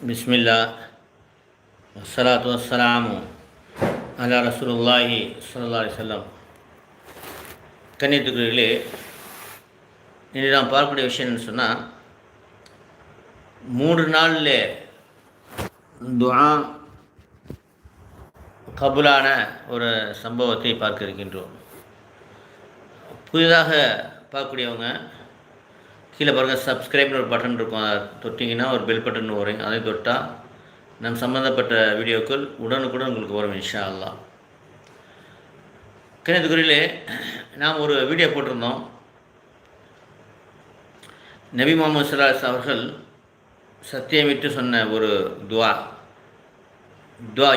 பிஸ்மில்லா வஸ்ஸலாத்து வஸ்ஸலாமு அலா ரசூலுல்லாஹி ஸல்லல்லாஹு அலைஹி வஸல்லம். கண்ணியத்துக்குரியவர்களே, இன்று நாம் பார்க்கக்கூடிய விஷயம் என்னன்னு சொன்னால், 3 நாளில் துஆ கபூலான ஒரு சம்பவத்தை பார்க்க இருக்கின்றோம். புதிதாக பார்க்கக்கூடியவங்க கீழே பாருங்கள், சப்ஸ்கிரைப்னு ஒரு பட்டன் இருக்கும். அதை தொட்டிங்கன்னா ஒரு பெல் பட்டன் வரும். அதை தொட்டால் நம் சம்மந்தப்பட்ட வீடியோக்கள் உடனுக்குடன் உங்களுக்கு வரும் இன்ஷா அல்லாஹ். கண்ணியத்துக்குரியவர்களே, நாம் ஒரு வீடியோ போட்டிருந்தோம். நபி முஹம்மது ஸல்லல்லாஹு அலைஹி வஸல்லம் அவர்கள் சத்தியமிட்டு சொன்ன ஒரு துஆ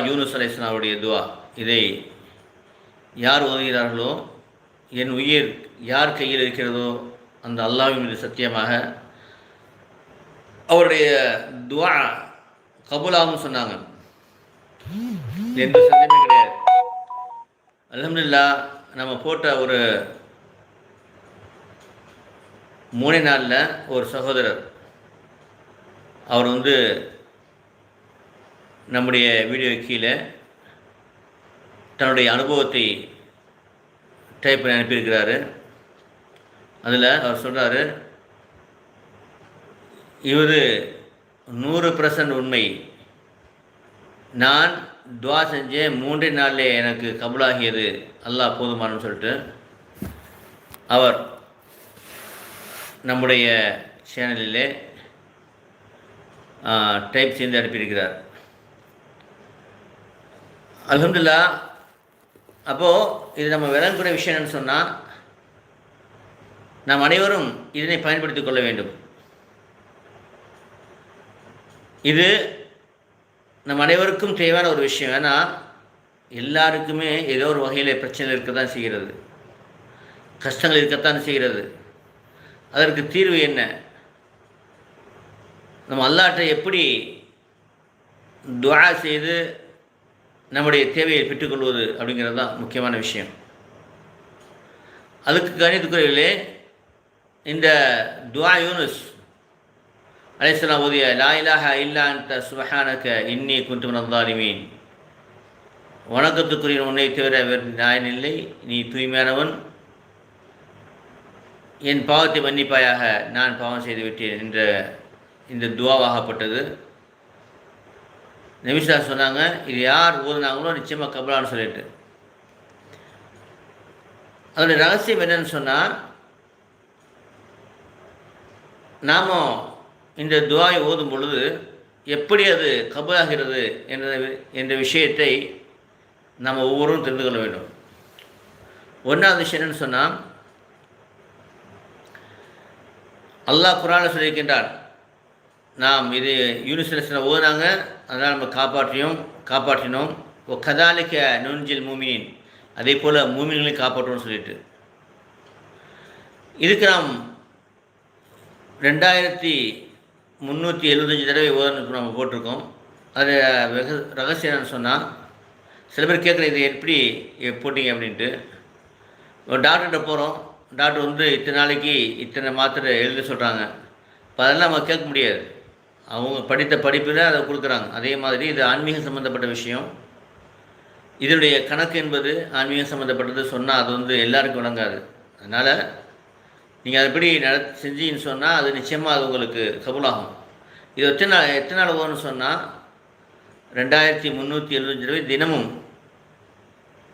யூனுஸ் அலைஹிஸ்ஸலாம் அவருடைய துஆ. இதை யார் ஓதுகிறார்களோ, என் உயிர் யார் கையில் இருக்கிறதோ அந்த அல்லாஹ்வின் மீது சத்தியமாக அவருடைய துஆ கபூலாகும் சொன்னாங்க. எந்த சந்தேகமே கிடையாது. அல்ஹம்துலில்லாஹ், நம்ம போட்ட ஒரு 3 நாளில் ஒரு சகோதரர் அவர் நம்முடைய வீடியோ கீழே தன்னுடைய அனுபவத்தை டைப் பண்ணி அனுப்பியிருக்கிறாரு. அதில் அவர் சொல்கிறாரு, இவர் 100% உண்மை. நான் துஆ செஞ்சேன், 3 நாளில் எனக்கு கபூலாகியது, அல்லாஹ் போதுமானு சொல்லிட்டு அவர் நம்முடைய சேனலிலே டைப் செய்து அனுப்பியிருக்கிறார். அல்ஹம்துலில்லாஹ். அப்போது இது நம்ம விளங்கக்கூடிய விஷயம் என்னன்னு சொன்னால், நாம் அனைவரும் இதனை பயன்படுத்திக் கொள்ள வேண்டும். இது நம் அனைவருக்கும் தேவையான ஒரு விஷயம். ஏன்னா எல்லாருக்குமே ஏதோ ஒரு வகையில் பிரச்சனை இருக்கத்தான் செய்கிறது, கஷ்டங்கள் இருக்கத்தான் செய்கிறது. அதற்கு தீர்வு என்ன? நம்ம அல்லாஹ்ட்ட எப்படி துஆ செய்து நம்முடைய தேவையை பெற்றுக்கொள்வது அப்படிங்கிறது தான் முக்கியமான விஷயம். அதுக்கு கணித்துக்குரியவர்களே, இந்த துஆ யூனுஸ் அலைஹிஸ்ஸலாம் ஓதிய லா இலாஹா இல்லா அன்த சுப்ஹானக இன்னி குன்து மினல் ஸாலிமீன், வணக்கத்துக்குரிய உன்னை தவிர வேறு நாயன் இல்லை, நீ தூய்மையானவன், என் பாவத்தை மன்னிப்பாயாக, நான் பாவம் செய்து விட்டேன் என்ற இந்த துஆவாகப்பட்டது. நபி ஸல்லல்லாஹு அலைஹி வஸல்லம் சொன்னாங்க, இது யார் ஓதுனாங்களோ நிச்சயமாக கபூலான்னு சொல்லிட்டு. அதனுடைய ரகசியம் என்னன்னு சொன்னால், நாம் இந்த துஆவை ஓதும் பொழுது எப்படி அது கபூலாகிறது என்ற விஷயத்தை நாம் ஒவ்வொருவரும் தெரிந்து கொள்ள வேண்டும். ஒன்றாவது விஷயம் என்னன்னு சொன்னால், அல்லாஹ் குர்ஆனில் சொல்லியிருக்கின்றான், நாம் இது யூனுஸ் அலைஹிஸ்ஸலாம் ஓதுனாங்க, அதனால் நம்ம காப்பாற்றினோம். ஓ கதாலிக்க நுன்ஜில் மூமினின், அதே போல் மூமின்களையும் காப்பாற்றணும்னு சொல்லிட்டு. இதுக்கு நாம் 2375 தடவை ஓதனுக்கு நம்ம போட்டிருக்கோம். அது ரகசியம் என்னன்னு சொன்னால், சில பேர் கேட்குற இது எப்படி போட்டிங்க அப்படின்ட்டு. ஒரு டாக்டர்கிட்ட போகிறோம், டாக்டர் இத்தனை நாளைக்கு இத்தனை மாத்திரை எழுத சொல்கிறாங்க. இப்போ அதெல்லாம் நம்ம கேட்க முடியாது. அவங்க படித்த படிப்பில் அதை கொடுக்குறாங்க. அதே மாதிரி இது ஆன்மீகம் சம்மந்தப்பட்ட விஷயம். இதனுடைய கணக்கு என்பது ஆன்மீகம் சம்மந்தப்பட்டது. சொன்னால் அது எல்லாருக்கும் விளங்காது. அதனால் நீங்கள் அதுபடி செஞ்சீங்கன்னு சொன்னால் அது நிச்சயமாக அது உங்களுக்கு கபூலாகும். இது எத்தனை நாள் ஓதுன்னு சொன்னால் 2375 தடவை தினமும்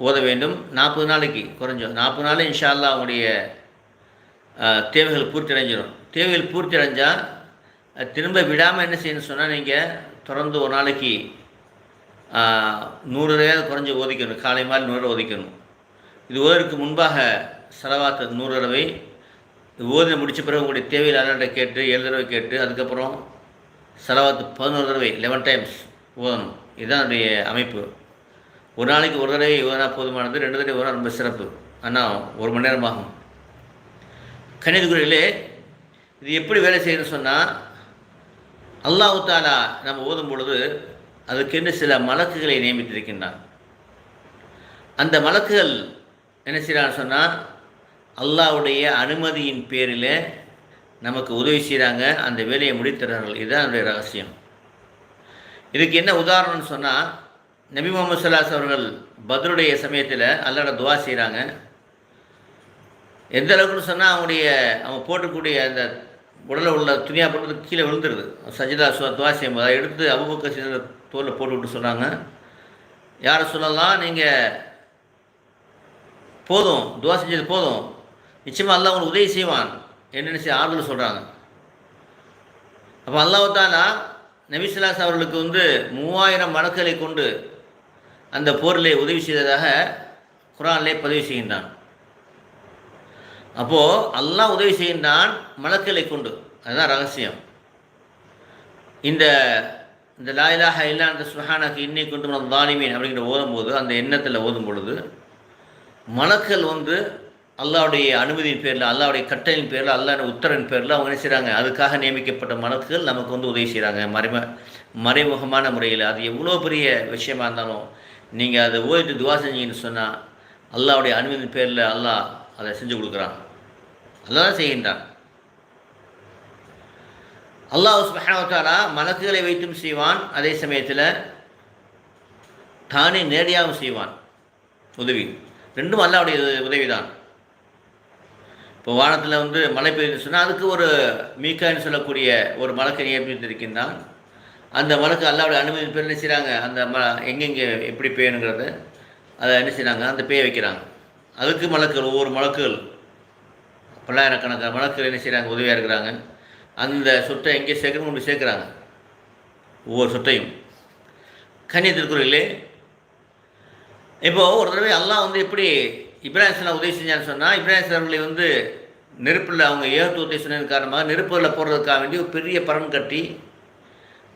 ஓத வேண்டும். 40 நாளைக்கு குறைஞ்சோம். 40 நாள் இன்ஷா அல்லாஹ் அவங்களுடைய தேவைகள் பூர்த்தி அடைஞ்சிடும். தேவைகள் பூர்த்தி அடைஞ்சால் திரும்ப விடாமல் என்ன செய்யணும்னு சொன்னால், நீங்கள் தொடர்ந்து ஒரு நாளைக்கு 100 தடவை குறைஞ்சி ஓதிக்கணும். காலை மாதிரி 100 தடவை ஓதிக்கணும். இது ஓதற்கு முன்பாக ஸலவாத் 100 தடவை ஓதி முடித்த பிறகு உங்களுடைய தேவையில் அல்லாஹ்ட்ட கேட்டு 7 தடவை கேட்டு, அதுக்கப்புறம் ஸலவாத் 11 தடவை 11 டைம்ஸ் ஓதணும். இதுதான் என்னுடைய அமைப்பு. ஒரு நாளைக்கு ஒரு தடவை ஓதினா போதுமானது, 2 தடவை ஓதினா ரொம்ப சிறப்பு. ஆனால் 1 மணி நேரம் ஆகும். கணிதக்குறையிலே இது எப்படி வேலை செய்யணும்னு சொன்னால், அல்லாஹ் தஆலா நம்ம ஓதும் பொழுது அதுக்கென்று சில மலக்குகளை நியமித்திருக்கின்றான். அந்த மலக்குகள் என்ன செய்கிறான்னு சொன்னால், அல்லாஹ்வுடைய அனுமதியின் பேரில் நமக்கு உதவி செய்கிறாங்க, அந்த வேலையை முடித்துறார்கள். இதுதான் என்னுடைய ரகசியம். இதுக்கு என்ன உதாரணம்னு சொன்னால், நபி முகமது ஸல்லல்லாஹு அவர்கள் பத்ருடைய சமயத்தில் அல்லாஹ்ட துவா செய்கிறாங்க. எந்த அளவுக்குன்னு சொன்னால், அவங்க போட்டக்கூடிய அந்த உடலில் உள்ள துணியா போட்டு கீழே விழுந்துருது. சஜிதா துவா செய்யும்போது அதை எடுத்து அபூபக்கர் சிதர் தோலில் போட்டு விட்டு சொன்னாங்க, யாரை சொல்லலாம், நீங்கள் போதும், துவா செஞ்சது போதும், நிச்சயமாக அல்லாஹ் உங்களுக்கு உதவி செய்வான் என்னென்னு ஆறுதல் சொல்கிறாங்க. அப்போ அல்லாஹ் தாலா நபி ஸல்லல்லாஹு அலைஹி அவர்களுக்கு 3000 மலக்குகளை கொண்டு அந்த போரிலே உதவி செய்ததாக குர்ஆனிலே பதிவு செய்கின்றான். அப்போது அல்லாஹ் உதவி செய்கின்றான் மலக்குகளை கொண்டு. அதுதான் ரகசியம். இந்த இந்த லா இலாஹ இல்லா அன்த சுப்ஹானக இன்னி குன்து மினல் ஸாலிமீன் அப்படிங்கிற ஓதும்போது, அந்த எண்ணத்தில் ஓதும் பொழுது மலக்கள் அல்லாஹ்வுடைய அனுமதியின் பேரில், அல்லாஹ்வுடைய கட்டளையின் பேரில், அல்லாஹ் உத்தரவின் பேரில் அவங்க என்ன செய்கிறாங்க, அதுக்காக நியமிக்கப்பட்ட மலக்குகள் நமக்கு உதவி செய்கிறாங்க மறைமுகமான முறையில். அது எவ்வளோ பெரிய விஷயமா இருந்தாலும் நீங்கள் அதை ஓதிட்டு துவா செஞ்சீங்கன்னு சொன்னால் அல்லாஹ்வுடைய அனுமதியின் பேரில் அல்லாஹ் அதை செஞ்சு கொடுக்குறான். அல்லாஹ் தான் செய்கின்றான். அல்லாஹ் சுப்ஹானஹு வ தஆலா மலக்குகளை வைத்தும் செய்வான், அதே சமயத்தில் தானே நேரடியாகவும் செய்வான் உதவி. ரெண்டும் அல்லாஹ்வுடைய உதவி தான். இப்போ வானத்தில் மழை பெய்யுதுன்னு சொன்னால் அதுக்கு ஒரு மீக்கான்னு சொல்லக்கூடிய ஒரு மலக்கை நியமித்திருக்கின்றான். அந்த மலக்கு அல்லாஹ்வுடைய அனுமதியின் பேர் என்ன செய்கிறாங்க, அந்த எங்கெங்கே எப்படி பெய்யணுங்கிறத அதை என்ன செய்கிறாங்க, அந்த பெய்ய வைக்கிறாங்க. அதுக்கு மலக்குகள், ஒவ்வொரு மலக்குகள் பல்லாயிரக்கணக்கான மலக்குகள் என்ன செய்கிறாங்க, உதவியாக இருக்கிறாங்க. அந்த சொட்டை எங்கே சேர்க்கணும் கொண்டு சேர்க்குறாங்க, ஒவ்வொரு சொட்டையும். கண்ணியத்திற்குரியவர்களே, இப்போது ஒரு தடவை அல்லாஹ் எப்படி இப்ராஹிம் ஸல்லல்லாஹு உதவி செஞ்சான்னு சொன்னால், இப்ராஹிம் அவர்களை நெருப்பில் அவங்க ஏகத்துவத்தை சொன்னதன் காரணமாக நெருப்பில் போடுறதுக்காக வேண்டி ஒரு பெரிய பரன் கட்டி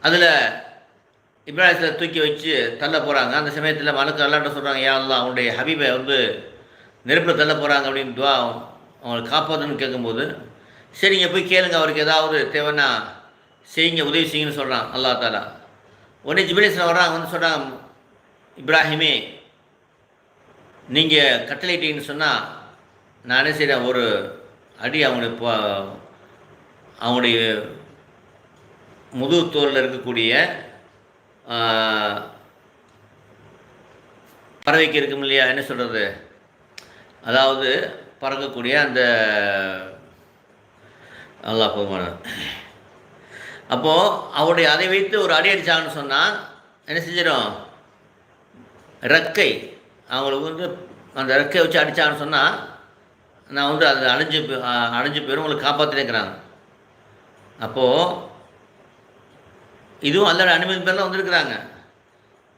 அதில் இப்ராஹிம் தூக்கி வச்சு தள்ள போகிறாங்க. அந்த சமயத்தில் மலக்கு அல்லாஹ்ட்ட சொல்கிறாங்க, யா அல்லாஹ் அவனுடைய ஹபீபை நெருப்பில் தள்ள போகிறாங்க அப்படின்னு துவா அவங்களை காப்பாற்றணும்னு கேட்கும்போது, சரி நீங்கள் போய் கேளுங்க, அவருக்கு ஏதாவது தேவைன்னா செய்யுங்க, உதவி செய்யுங்கன்னு சொல்கிறான் அல்லாஹ் தாலா. உடனே ஜிப்ரீல் வர்றாங்க, சொல்கிறாங்க, இப்ராஹிமே நீங்கள் கட்டளையிட்டீங்கன்னு சொன்னால் நான் என்ன செய்கிறேன், ஒரு அடி அவங்களுடைய முதுகு தோலில் இருக்கக்கூடிய பறவைக்கு இருக்கும் இல்லையா, என்ன சொல்கிறது, அதாவது பறக்கக்கூடிய அந்த அல்லாஹ் போதுமான, அப்போது அவருடைய அதை வைத்து ஒரு அடி அடித்தாங்கன்னு சொன்னால் என்ன செஞ்சிடும், ரெக்கை அவங்களுக்கு அந்த ரெக்கையை வச்சு அடித்தாங்கன்னு சொன்னால் நான் அது அழிஞ்சு போயிடும், உங்களுக்கு காப்பாற்றினேங்கிறாங்க. அப்போது இதுவும் அல்லாஹ்வுடைய அனுமதி பேரில் வந்திருக்கிறாங்க.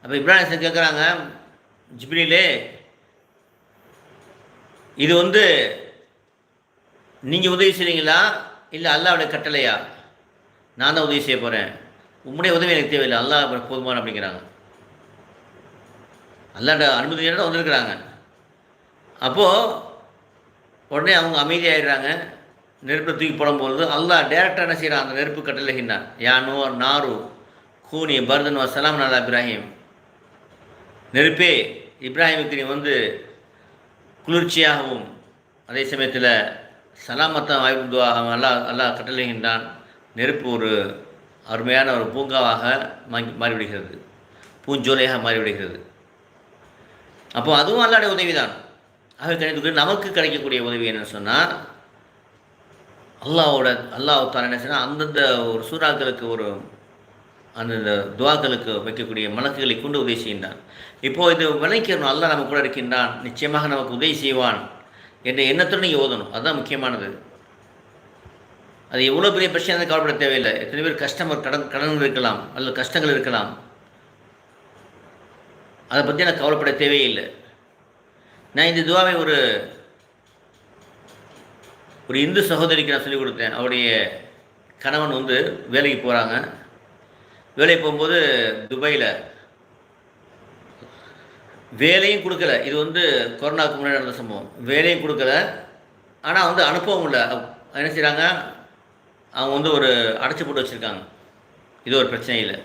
அப்போ இப்ராஹிம் கேட்குறாங்க, ஜிப்ரீலே இது நீங்கள் உதவி செய்வீங்களா இல்லை அல்லாஹ்வுடைய கட்டளையா? நான் தான் உதவி செய்ய போகிறேன், உம்முடைய உதவி எனக்கு தேவையில்லை, அல்லாஹ் போதுமான அப்படிங்கிறாங்க. அல்லாஹ்வுடைய அனுமதியோட தான் வந்திருக்கிறாங்க. அப்போது உடனே அவங்க அமைதியாகிடுறாங்க. நெருப்பை தூக்கி போடும்பொழுது அல்லாஹ் டேரெக்டாக என்ன செய்கிறான், அந்த நெருப்பு கட்டளைகின்றான், யா நாரு கூனி பர்தன் வசலாம் அலா இப்ராஹிம், நெருப்பே இப்ராஹிமுக்கு நீ குளிர்ச்சியாகவும் அதே சமயத்தில் சலாமத்தான் வாய்ப்பு துவா அல்லாஹ் கட்டளைகின்றான். நெருப்பு ஒரு அருமையான ஒரு பூங்காவாக மாறிவிடுகிறது, பூஞ்சோலையாக மாறிவிடுகிறது. அப்போது அதுவும் அல்லாஹ்வுடைய உதவி தான். ஆக கிடைக்கக்கூடிய நமக்கு கிடைக்கக்கூடிய உதவி என்னன்னு சொன்னால், அல்லாஹ் தான் என்ன சொன்னால் அந்தந்த ஒரு சூறாக்களுக்கு அந்தந்த துவாக்களுக்கு வைக்கக்கூடிய மலக்குகளை கொண்டு உதவி செய்கின்றான். இப்போது இது விளைக்கணும், அல்லாஹ் நம்ம கூட இருக்கின்றான், நிச்சயமாக நமக்கு உதவி செய்வான் என்ற எண்ணத்துடன் நீங்கள் ஓதணும். அதுதான் முக்கியமானது. அது எவ்வளோ பெரிய பிரச்சனை கவலைப்பட தேவையில்லை. எத்தனை பேர் கடன்கள் இருக்கலாம், அல்லது கஷ்டங்கள் இருக்கலாம், அதை பற்றி எனக்கு கவலைப்பட தேவையில்லை. நான் இந்த துவாவை ஒரு இந்து சகோதரிக்கு நான் சொல்லிக் கொடுத்தேன். அவருடைய கணவன் வேலைக்கு போகிறாங்க. வேலைக்கு போகும்போது துபாயில் வேலையும் கொடுக்கல. இது கொரோனாவுக்கு முன்னாடி நடந்த சம்பவம். வேலையும் கொடுக்கல, ஆனால் அனுப்பவும் இல்லை. என்ன செய்கிறாங்க, அவங்க ஒரு அடைச்சி போட்டு வச்சுருக்காங்க. இது ஒரு பிரச்சனை இல்லை.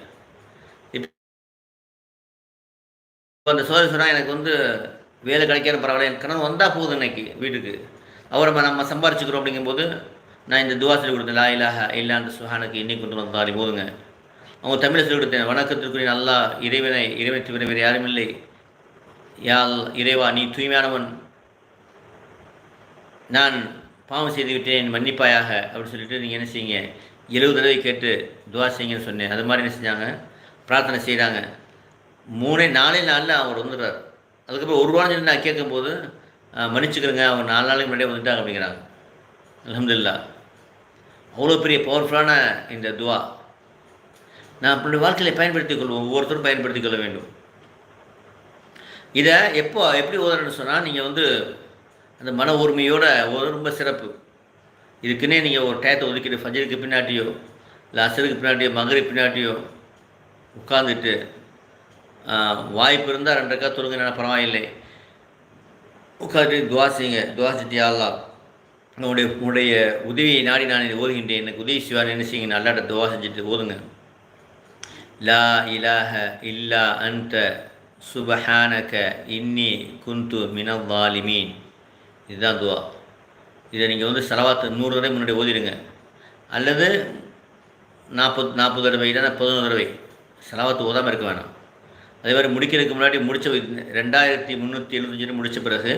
இப்போ அந்த சோதனை சொன்னால் எனக்கு வேலை கிடைக்காத பரவாயில்ல, என் கணவன் வந்தால் போகுது இன்னைக்கு வீட்டுக்கு, அவரை நம்ம சம்பாரிச்சுக்கிறோம். அப்படிங்கும்போது நான் இந்த துவா சொல்லி கொடுத்தேன், லா இலாஹ இல்லா அன்த சுப்ஹானக இன்னி குன்து மினல் ஸாலிமீன் போதுங்க. அவங்க தமிழில் சொல்லிக் கொடுத்தேன். வணக்கத்திற்குரிய அல்லாஹ் இறைவனை தவிர வேறு யாரும் இல்லை. இறைவா நீ தூய்மையானவன், நான் பாவம் செய்து விட்டேன் மன்னிப்பாயாக அப்படின்னு சொல்லிட்டு நீங்கள் என்ன செய்யுங்க, 70 தடவை கேட்டு துவா செய்யுங்கன்னு சொன்னேன். அது மாதிரி என்ன செஞ்சாங்க, பிரார்த்தனை செய்கிறாங்க. 4 நாளில் அவர் வந்துடுறார். அதுக்கப்புறம் ஒரு வாரம் சொல்லி நான் கேட்கும்போது மன்னிச்சுக்கிறேங்க, அவங்க 4 நாளைக்கு முன்னாடியே வந்துட்டாங்க அப்படிங்கிறாங்க. அல்ஹம்துலில்லாஹ். அவ்வளோ பெரிய பவர்ஃபுல்லான இந்த துவா நான் அப்படி வாழ்க்கையில் பயன்படுத்திக் கொள்வோம். ஒவ்வொருத்தரும் பயன்படுத்திக் கொள்ள வேண்டும். இதை எப்படி ஓதுறேன்னு சொன்னால், நீங்கள் அந்த மன உரிமையோட ரொம்ப சிறப்பு. இதுக்குன்னே நீங்கள் ஒரு டயத்தை ஒதுக்கிட்டு ஃபஜருக்கு பின்னாட்டியோ இல்லை அசருக்கு பின்னாட்டியோ மகரிப் பின்னாட்டியோ உட்காந்துட்டு வாய்ப்பு இருந்தால் 2 ரக்காத் தொழுங்க, பரவாயில்லை, உட்காந்துட்டு துவா செய்யுங்க. துவா செஞ்சு அல்லாஹ் உன்னுடைய உதவியை நாடி நான் இதை ஓதுகின்றேன், எனக்கு உதவி செய்வான் என்ன செய்யுங்க, அல்லாஹ்ட்ட துவா செஞ்சுட்டு ஓதுங்க. லா இலாஹ இல்லா அன்த சுபஹானக இன்னி குந்து மினல் ஸாலிமீன். இதுதான் துவா. இதை நீங்கள் ஸலவாத் 100 தடவை முன்னாடி ஓதிடுங்க. அல்லது 40 தடவை இல்லைன்னா 11 தடவை ஸலவாத் ஓதாமல் இருக்க வேணாம். அதே மாதிரி முடிக்கிறதுக்கு முன்னாடி 2375 முடித்த பிறகு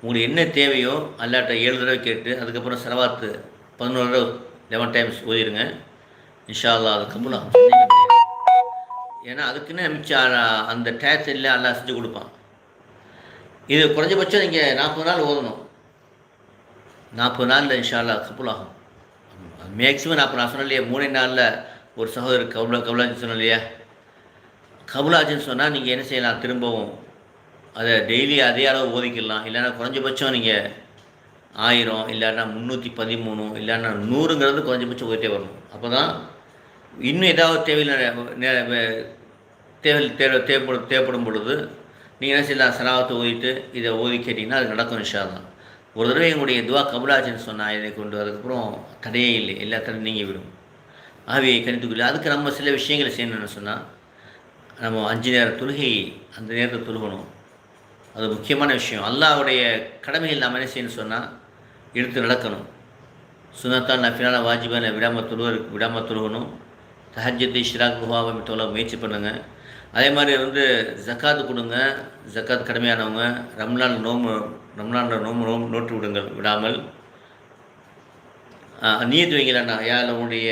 உங்களுக்கு என்ன தேவையோ அல்லாட்ட 7 தடவை கேட்டு அதுக்கப்புறம் ஸலவாத் 11 தடவை 11 டைம்ஸ் ஓதிடுங்க. இன்ஷா அல்லாஹ் அது கபூலாகும். ஏன்னா அதுக்குன்னு மிச்சம் அந்த டேக்ஸ் இல்லை அல்லாஹ் செஞ்சு கொடுப்பான். இது குறைஞ்சபட்சம் நீங்கள் 40 நாள் ஓதணும். 40 நாளில் இன்ஷா அல்லாஹ் கபூலாகும். மேக்ஸிமம் 40 நான் சொன்னேன் இல்லையா, 3 நாளில் ஒரு சகோதரர் கபூலாச்சு சொன்னேன் இல்லையா. கபூலாச்சுன்னு சொன்னால் நீங்கள் என்ன செய்யலாம், திரும்பவும் அதை டெய்லி அதே அளவு ஓதிக்கலாம். இல்லைன்னா குறைஞ்சபட்சம் நீங்கள் 1000 இல்லைன்னா 313 இல்லைன்னா 100ங்கிறது குறைஞ்சபட்சம் ஓதிட்டே வரணும். அப்போ தான் இன்னும் ஏதாவது தேவைப்படும் பொழுது நீங்கள் என்ன செய்யலாம், ஸலவாத்தை ஓதிட்டு இதை ஓதி கேட்டிங்கன்னா அது நடக்கும் இன்ஷா அல்லாஹ். ஒரு தடவை எங்களுடைய துவா கபூலாச்சுன்னு சொன்னால் இதை கொண்டு அதுக்கப்புறம் தடையே இல்லை, எல்லா தடையும் நீங்கி விடும். ஆவியை கணித்துக்கொள்ள அதுக்கு நம்ம சில விஷயங்களை செய்யணும்னு சொன்னால், நம்ம 5 நேர தொழுகை அந்த நேரத்தில் தொழுகணும். அது முக்கியமான விஷயம். அல்லாஹ்வுடைய கடமைகள் நாம் என்ன செய்யணும்னு சொன்னால் எடுத்து நடக்கணும். சுனத்தான் நஃபிலான வாஜிபான விடாமல் தொழுகணும். தஹஜ்ஜத் இஷ்ராக் துஹாவை தொழ முயற்சி பண்ணுங்கள். அதே மாதிரி ஜக்காத்து கொடுங்க. ஜக்காத் கடமையானவங்க ரம்லானில் நோம்பு நோட்டு விடுங்கள், விடாமல் நீயத்து வைங்களா, யார் உங்களுடைய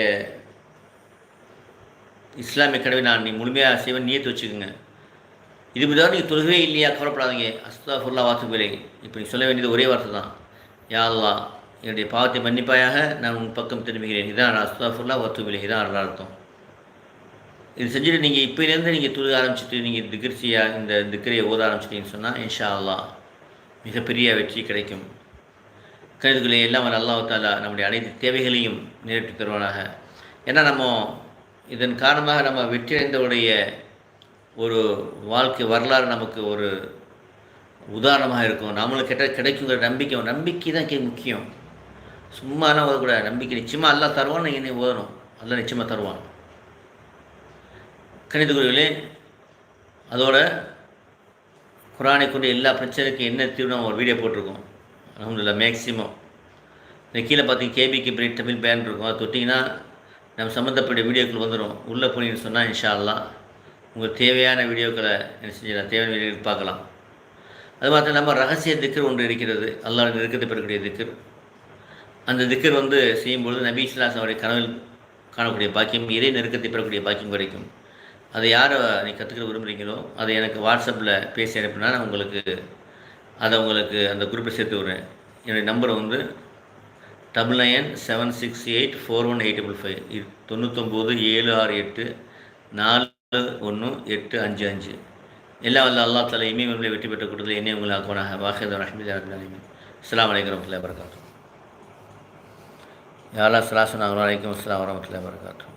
இஸ்லாமிய கடமை நான் நீ முழுமையாக செய்வேன் நீயத்து வச்சுக்கோங்க. இது விதம் நீங்கள் தொழுகவே இல்லையா, கவலைப்படாதீங்க. அஸ்தக்ஃபிருல்லாஹ் வாத்துபிலை. இப்போ நீ சொல்ல வேண்டியது ஒரே வார்த்தை தான், யா அல்லாஹ் என்னுடைய பாவத்தை மன்னிப்பாயாக, நான் உன் பக்கம் திரும்புகிறேன். இதான் அஸ்தக்ஃபிருல்லாஹ் வாத்துபிலை, இதான் அர்த்தம். இது செஞ்சுட்டு நீங்கள் இப்போலேருந்து நீங்கள் தொழுக ஆரம்பிச்சுட்டு நீங்கள் இந்த திக்ரையை ஓத ஆரம்பிச்சிட்டிங்கன்னு சொன்னால் இன்ஷா அல்லாஹ் மிகப்பெரிய வெற்றி கிடைக்கும். கருதுகளை எல்லாம் அல்லாஹ் தஆலா நம்முடைய அனைத்து தேவைகளையும் நிறைவேற்றி தருவானாக. ஏன்னா இதன் காரணமாக நம்ம வெற்றியடைந்தவுடைய ஒரு வாழ்க்கை வரலாறு நமக்கு ஒரு உதாரணமாக இருக்கும். நம்மளுக்கு கிடைக்குங்கிற நம்பிக்கை தான் முக்கியம். சும்மாலாம் ஓதக்கூடாது. நம்பிக்கை நிச்சயமாக அல்லாஹ் தருவான்னு நீங்கள் என்ன ஓதணும், அல்லாஹ் நிச்சயமாக தருவான். கணிதக்குறிகளே, அதோட குரானை கொண்டு எல்லா பிரச்சனைக்கும் என்ன தீர்வு நம்ம ஒரு வீடியோ போட்டிருக்கோம். அல்ஹம்துலில்லாஹ். மேக்ஸிமம் இந்த கீழே பார்த்தீங்க கேபிக்கு பிரேட் தமிழ் பேன் இருக்கும், அதை தொட்டிங்கன்னா நம்ம சம்மந்தப்பட்ட வீடியோக்கள் வந்துடும். உள்ளே போனீங்கன்னு சொன்னால் இன்ஷா அல்லாஹ் உங்களுக்கு தேவையான வீடியோக்களை என்ன செஞ்சிடலாம், தேவையான வீடியோக்கள் பார்க்கலாம். அது மாத்திரம் நம்ம ரகசிய திக்கர் ஒன்று இருக்கிறது, அல்லாஹ் நெருக்கத்தை பெறக்கூடிய திக்கர். அந்த திக்கர் செய்யும்பொழுது நபி ஸல்லல்லாஹு அலைஹி வஸல்லம் கனவில் காணக்கூடிய பாக்கியம், இறை நெருக்கத்தை பெறக்கூடிய பாக்கியம் கிடைக்கும். அதை யார் நீ கற்றுக்கிற விரும்புகிறீங்களோ அதை எனக்கு வாட்ஸ்அப்பில் பேசி அனுப்பினா நான் உங்களுக்கு அந்த குரூப்பில் சேர்த்து விடுறேன். என்னுடைய நம்பர் 9976841855 9976841855. எல்லாம் அல்லாஹ் தஆலா இமயமலை வெற்றி பெற்ற கூட்டத்தில் என்னை உங்களை ஆக்குவானாக. வாஹித் ரஹ்மத்துல்லாஹி அலைஹி. அஸ்ஸலாமு அலைக்கும் வரஹ்மத்துல்லாஹி வபரகாத்துஹு. யா அல்லாஹ் ஸலாத்து அலைக்கும். அஸ்ஸலாமு வரஹ்மத்துல்லாஹி வபரகாத்துஹு.